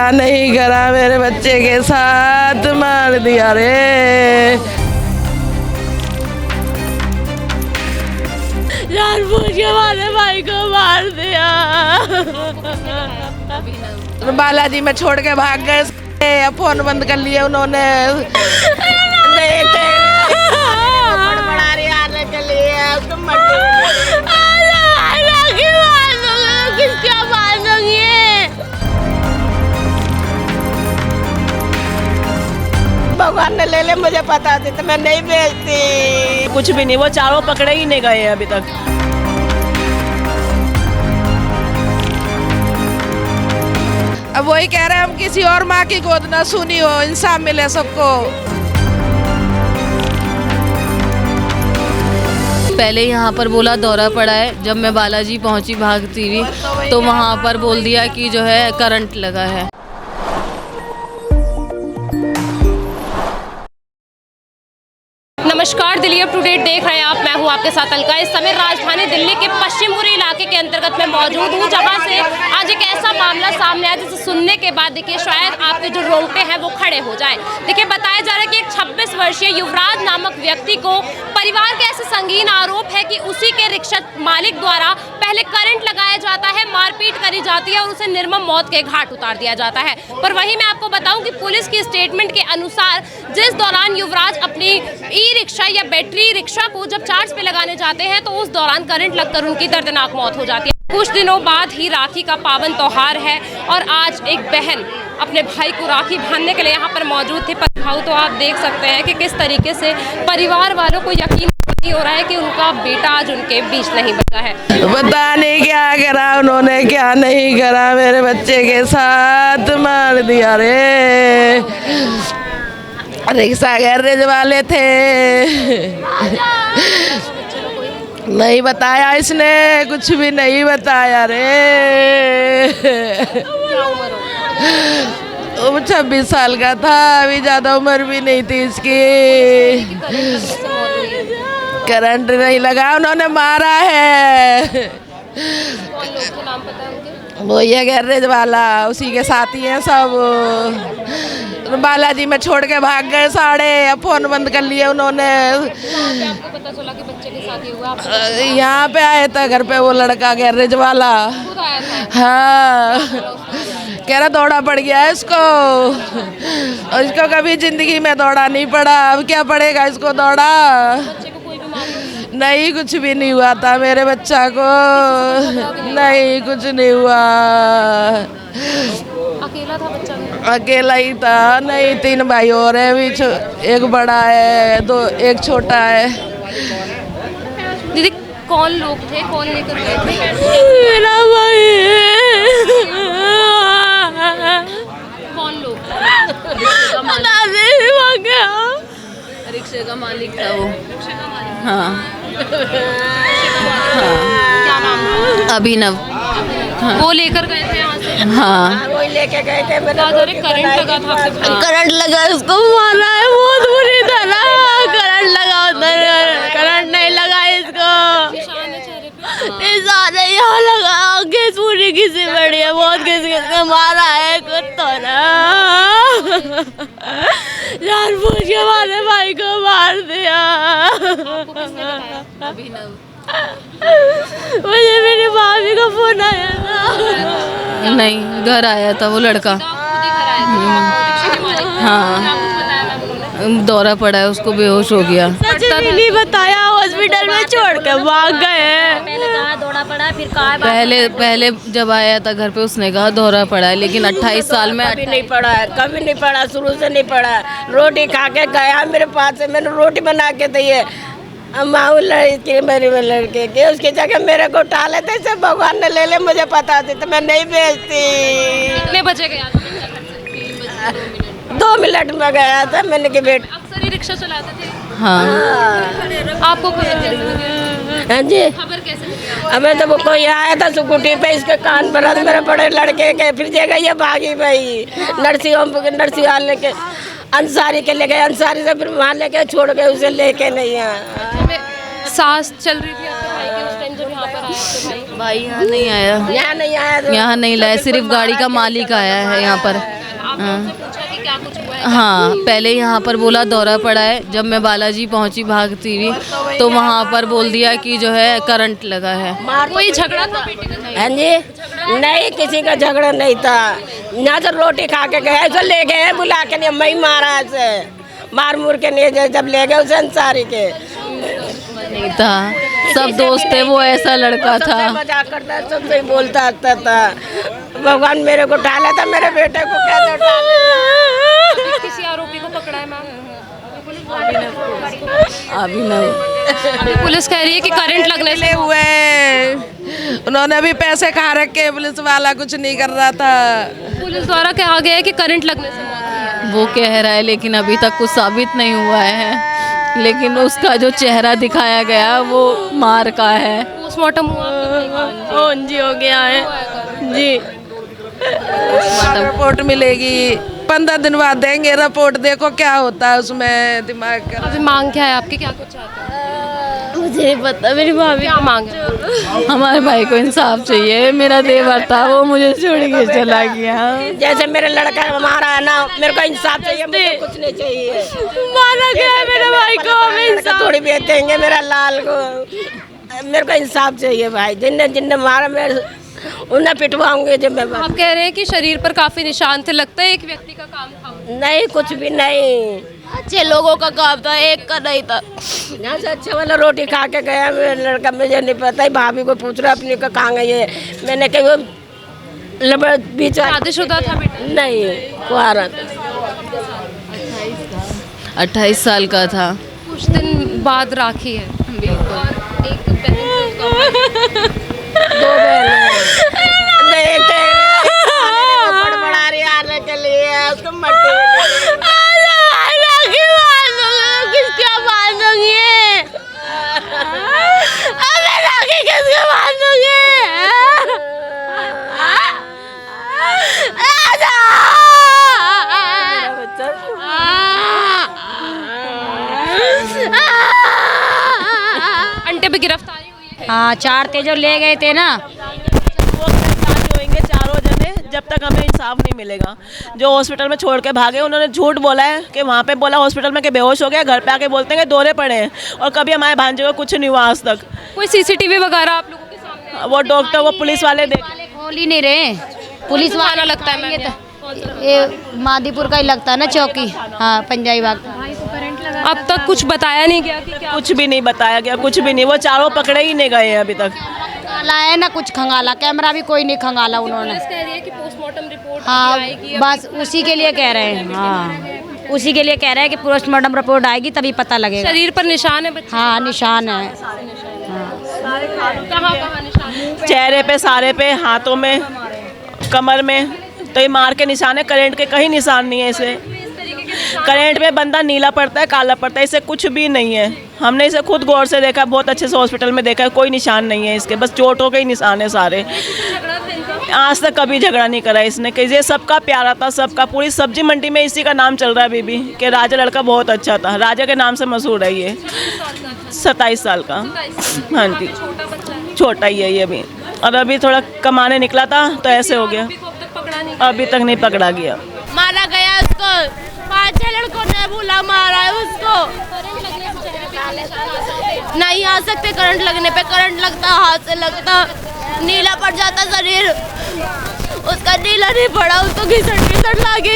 क्या नहीं करा मेरे बच्चे के साथ, मार दिया रे। जानबूझ के हमारे भाई को मार दिया। बालाजी में छोड़ के भाग गए, फोन बंद कर लिए उन्होंने। भगवान ने ले ले, मुझे पता थी तो मैं नहीं बेचती। कुछ भी नहीं, वो चारों पकड़े ही नहीं गए हैं अभी तक। अब वही कह रहे हैं हम किसी और माँ की गोद ना सुनी हो, इंसाफ मिले सबको। पहले यहाँ पर बोला दौरा पड़ा है, जब मैं बालाजी पहुँची भागती हुई तो वहाँ पर बोल दिया कि जो है करंट लगा है। नमस्कार, दिल्ली अप टू डेट देख रहे हैं आप। मैं हूं आपके साथ अलका। इस समय राजधानी दिल्ली के पश्चिमपुरी इलाके के अंतर्गत मैं मौजूद हूं, जहां से आज एक ऐसा मामला सामने आया जिसे सुनने के बाद देखिए शायद आपके जो रोंगटे हैं वो खड़े हो जाए। देखिए बताया जा रहा है कि एक 26 वर्षीय युवराज नामक व्यक्ति को परिवार के ऐसे संगीन आरोप है कि उसी के रिक्शा मालिक द्वारा पहले करंट लगाया जाता है, मारपीट करी जाती है और उसे निर्मम मौत के घाट उतार दिया जाता है। पर वहीं मैं आपको बताऊं कि पुलिस की स्टेटमेंट के अनुसार जिस दौरान युवराज अपनी ई रिक्शा या बैटरी रिक्शा को जब चार्ज पे लगाने जाते हैं तो उस दौरान करंट लगकर उनकी दर्दनाक मौत हो जाती है। कुछ दिनों बाद ही राखी का पावन त्योहार है और आज एक बहन अपने भाई को राखी बांधने के लिए यहाँ पर मौजूद थी। पर भाव तो आप देख सकते हैं कि किस तरीके से परिवार वालों को यकीन नहीं हो रहा है कि उनका बेटा आज उनके बीच नहीं बचा है। पता नहीं क्या करा उन्होंने, क्या नहीं करा मेरे बच्चे के साथ, मार दिया रे। रिक्शा गैरेज वाले थे, नहीं बताया इसने, कुछ भी नहीं बताया रे। 26 साल का था, अभी ज्यादा उम्र भी नहीं थी इसकी। करंट नहीं लगा, उन्होंने मारा है। वो ये गैरेज वाला, उसी के साथी हैं सब। बालाजी में छोड़ के भाग गए साढ़े, फोन बंद कर लिए उन्होंने। आपको पता चला कि बच्चे के साथ ही हुआ? यहाँ पे आया था घर पे वो लड़का गैरेज वाला। खुद आया था? हाँ, कह रहा दौड़ा पड़ गया है इसको, और इसको कभी जिंदगी में दौड़ा नहीं पड़ा, अब क्या पड़ेगा इसको दौड़ा। बच्चे को कोई बीमारी नहीं, कुछ भी नहीं हुआ था मेरे बच्चा को, नहीं कुछ नहीं हुआ। अकेला था बच्चा? अकेला ही था, नहीं 3 भाई और हैं, एक बड़ा है, एक छोटा है। दीदी कौन लोग थे, कौन लेकर गए थे? मेरा भाई कौन लोग? रिक्शे का मालिक था वो। हाँ। क्या नाम था? अभिनव। वो लेकर गए थे यहाँ से? हाँ, वही लेके गए थे। करंट लगा था आपके भाई? करंट लगा, उसको मारा है बहुत बुरी तरह। करंट लगा उधर, करंट नहीं लगा इसको। निशान है चेहरे पे? सारे यहाँ लगा, आगे पूरी किसी बड़ी है, बहुत किसी को मारा है कुत्तों ने। जानबूझ के हमारे भाई को मार दिया। आपको किसने बताया? अभिनव। मुझे मेरी भाभी का फोन आया था। नहीं, घर आया था वो लड़का। खुद ही घर आया था? रिक्शे के मालिक? हाँ, क्या कुछ बताया मैम उन्होंने? दौरा पड़ा है, उसको बेहोश हो गया। सच नहीं बताया, हॉस्पिटल में छोड़ के भाग गए। पहले कहा दौड़ा पड़ा, फिर कहा पहले जब आया था घर पे उसने कहा दौरा पड़ा है, लेकिन 28 साल में कभी नहीं पड़ा है, कभी नहीं पड़ा, शुरू से नहीं पड़ा। रोटी खा के गया मेरे पास से, मैंने रोटी बना के दी है माँ लड़की मेरी लड़के के, उसकी जगह मेरे को टाले थे। सब भगवान ने ले ले, मुझे पता थी तो मैं नहीं बेचती। कितने बजे गया? 2 मिनट में गया था मैंने कि बेट। अक्सर ही रिक्शा चलाते थे? हाँ। आपको खबर कैसे लगी? हाँ जी, खबर कैसे लगी? हमें तो वो कोई आया था स्कूटी पे, इसके कान पर मेरे बड़े लड़के के, फिर जगह ये भागी भाई नर्सिंग हाल लेके अंसारी के ले गए, अंसारी से फिर वहाँ लेके छोड़ गए, उसे लेके नहीं आया। सांस चल रही थी आपके भाई की उस टाइम जब यहाँ पर आया आपके भाई? भाई यहाँ नहीं आया, यहाँ नहीं आया, यहाँ नहीं लाया, सिर्फ गाड़ी का मालिक आया है यहाँ पर। पूछा कि क्या कुछ हुआ है? हाँ, पहले यहाँ पर बोला दौरा पड़ा है। जब मैं बालाजी पहुँची भागती हुई तो वहाँ पर बोल दिया कि जो है करंट लगा है। कोई झगड़ा था बेटे का? हाँ जी, नहीं किसी का झगड़ा नहीं था। यहाँ से रोटी खा के गए, ऐसे ले गए बुला के, नहीं मैं मारा ऐसे मार मुर के नहीं गए। जब ले गए उसे अंसारी के नहीं था, सब दोस्त थे, वो ऐसा लड़का था। मजाक करता, सबसे बोलता आता था। भगवान मेरे को डाला था, मेरे बेटे को कैसे डाला? किसी आरोपी को पकड़ा है मैम? अभी नहीं। पुलिस कह रही है कि करंट लगने से ले हुए उन्होंने भी पैसे खा रखे, पुलिस वाला कुछ नहीं कर रहा था। पुलिस द्वारा कहा गया है कि करंट लगने से मौत हुई है। वो कह रहा है, लेकिन अभी तक कुछ साबित नहीं हुआ है। लेकिन उसका जो चेहरा दिखाया गया वो मार का है। पोस्टमार्टम हुआ हाँ जी, हो गया है जी। रिपोर्ट मिलेगी 15 दिन बाद देंगे रिपोर्ट। देखो क्या होता है उसमें दिमाग का। अभी मांग क्या है आपकी, क्या कुछ चाहते हैं? मुझे नहीं पता, मेरी भाभी क्या मांग है? हमारे भाई को इंसाफ चाहिए। मेरा देवर था, वो मुझे छोड़ के चला गया। जैसे मेरे लड़का मारा है ना, मेरे को इंसाफ चाहिए, मुझे कुछ नहीं चाहिए। मारा गया है मेरे भाई को, हमें इंसाफ। थोड़ी बेच देंगे मेरा लाल को, मेरे को इंसाफ चाहिए भाई। जिनने जिनने मारा मैं उन्हें पिटवाऊंगे जब मैं। आप कह रहे हैं कि शरीर पर काफी निशान थे, लगता है एक व्यक्ति का काम था? नहीं, कुछ भी नहीं, अच्छे लोगों का काम था, एक का नहीं था। यहाँ से अच्छा वाला रोटी खा के गया मेरा लड़का। मुझे नहीं पता है, भाभी को पूछ रहा अपनी का कहाँ गई है। मैंने कही वो बीच शादीशुदा था बेटा? नहीं, कुआरा था। 28 साल का था। कुछ दिन बाद राखी है और एक बहन दो बड़ा रही आने के लिए उसको मट्टी किसका बांधोगे? अबे राखी किसका बांधोगे? अंटे पे गिरफ्तारी हुई है। हाँ, 4 थे जो ले गए थे ना। वो गिरफ्तार होंगे चारों जने जब तक हमें इंसाफ नहीं मिलेगा। जो हॉस्पिटल में छोड़ के भागे, उन्होंने झूठ बोला है कि वहाँ पे बोला हॉस्पिटल में कि बेहोश हो गया, घर पे आके बोलते हैं कि दौरे पड़े हैं, और कभी हमारे भांजे को कुछ नहीं हुआ आज तक। कोई सीसीटीवी वगैरह आप लोगों के सामने? वो डॉक्टर, वो पुलिस वाले देख, खोल ही नहीं रहे। पुलिस वाला लगता है मैम? ये मादीपुर का ही लगता है ना चौकी। हाँ, पंजाबी बाग। अब तक कुछ बताया नहीं गया कि क्या? कुछ भी नहीं बताया गया, कुछ भी नहीं। वो चारों पकड़े ही नहीं गए हैं अभी तक। खंगाला है ना, कुछ खंगाला, कैमरा भी कोई नहीं खंगाला उन्होंने। पुलिस कह रही है कि पोस्टमार्टम रिपोर्ट हाँ, आएगी। बस उसी के लिए कह रहे हैं। हाँ, उसी के लिए कह रहे हैं कि पोस्टमार्टम रिपोर्ट आएगी तभी पता लगेगा। शरीर पर निशान है बच्चे? हाँ, निशान है। कहाँ कहाँ निशान है? चेहरे पे, सारे पे, हाथों में, कमर में। तो ये मार के निशान है, करंट के कहीं निशान नहीं है इसे। करंट में बंदा नीला पड़ता है, काला पड़ता है, इसे कुछ भी नहीं है। हमने इसे खुद गौर से देखा, बहुत अच्छे से हॉस्पिटल में देखा है, कोई निशान नहीं है इसके, बस चोटों के ही निशान है सारे। आज तक कभी झगड़ा नहीं करा इसने, कि ये सबका प्यारा था, सबका। पूरी सब्जी मंडी में इसी का नाम चल रहा है अभी भी, कि राजा लड़का बहुत अच्छा था, राजा के नाम से मशहूर है ये। 27 साल का, हाँ जी, छोटा ही है ये भी। और अभी थोड़ा कमाने निकला था तो ऐसे हो गया, अभी तक नहीं पकड़ा गया। मारा गया उसको, 5-6 लड़कों ने भूला मारा है उसको। नहीं आ सकते, करंट लगने पे। करंट लगता, हाथ से लगता, नीला पड़ जाता शरीर। उसका नीला नहीं पड़ा, उसको घिसट लगी।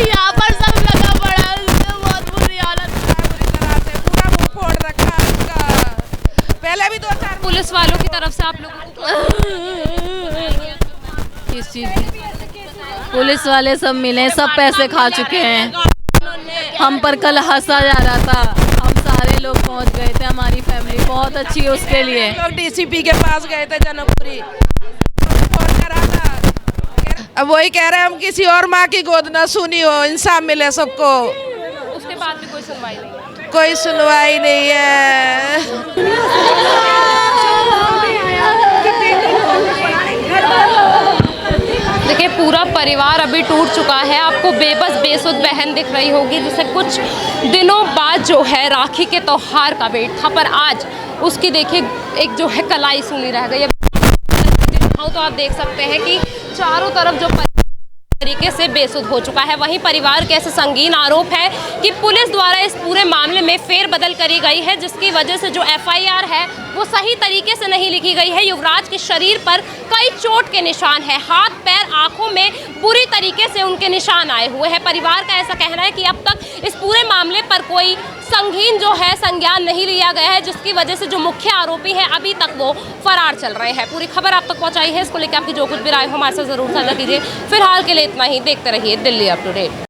यहाँ पर सब लगा पड़ा है, उसको बहुत बुरी हालत। पूरा मुंह फोड़ रखा है उसका। पहले भी 2-4 पुलिस वालों की तरफ से आप लोगों को किस चीज़ की? पुलिस वाले सब मिले, सब पैसे खा चुके हैं। हम पर कल हंसा जा रहा था, हम सारे लोग पहुंच गए थे, हमारी फैमिली बहुत अच्छी है उसके लिए। लोग डीसीपी के पास गए थे जनकपुरी, फोन करा था। अब वही कह रहे हैं हम किसी और माँ की गोद ना सुनी हो, इंसाफ मिले सबको। उसके बाद भी कोई सुनवाई नहीं? कोई सुनवाई नहीं है। देखिए, पूरा परिवार अभी टूट चुका है। आपको बेबस बेसुध बहन दिख रही होगी, जिसे कुछ दिनों बाद जो है राखी के त्योहार का वेट था, पर आज उसकी देखिए एक जो है कलाई सुनी रह गई। दिखाऊं तो आप देख सकते हैं कि चारों तरफ जो तरीके से बेसुध हो चुका है। वहीं परिवार के ऐसे संगीन आरोप है कि पुलिस द्वारा इस पूरे मामले में फेरबदल करी गई है, जिसकी वजह से जो एफआईआर है वो सही तरीके से नहीं लिखी गई है। युवराज के शरीर पर कई चोट के निशान है, हाथ पैर आंखों में बुरी तरीके से उनके निशान आए हुए हैं। परिवार का ऐसा कहना है कि अब तक इस पूरे मामले पर कोई संगीन जो है संज्ञान नहीं लिया गया है, जिसकी वजह से जो मुख्य आरोपी है अभी तक वो फरार चल रहे हैं। पूरी खबर आप तक पहुंचाई है, इसको लेकर आपकी जो कुछ भी राय हो हमारे साथ जरूर साझा कीजिए। फिलहाल के लिए इतना ही, देखते रहिए दिल्ली अपटूडेट।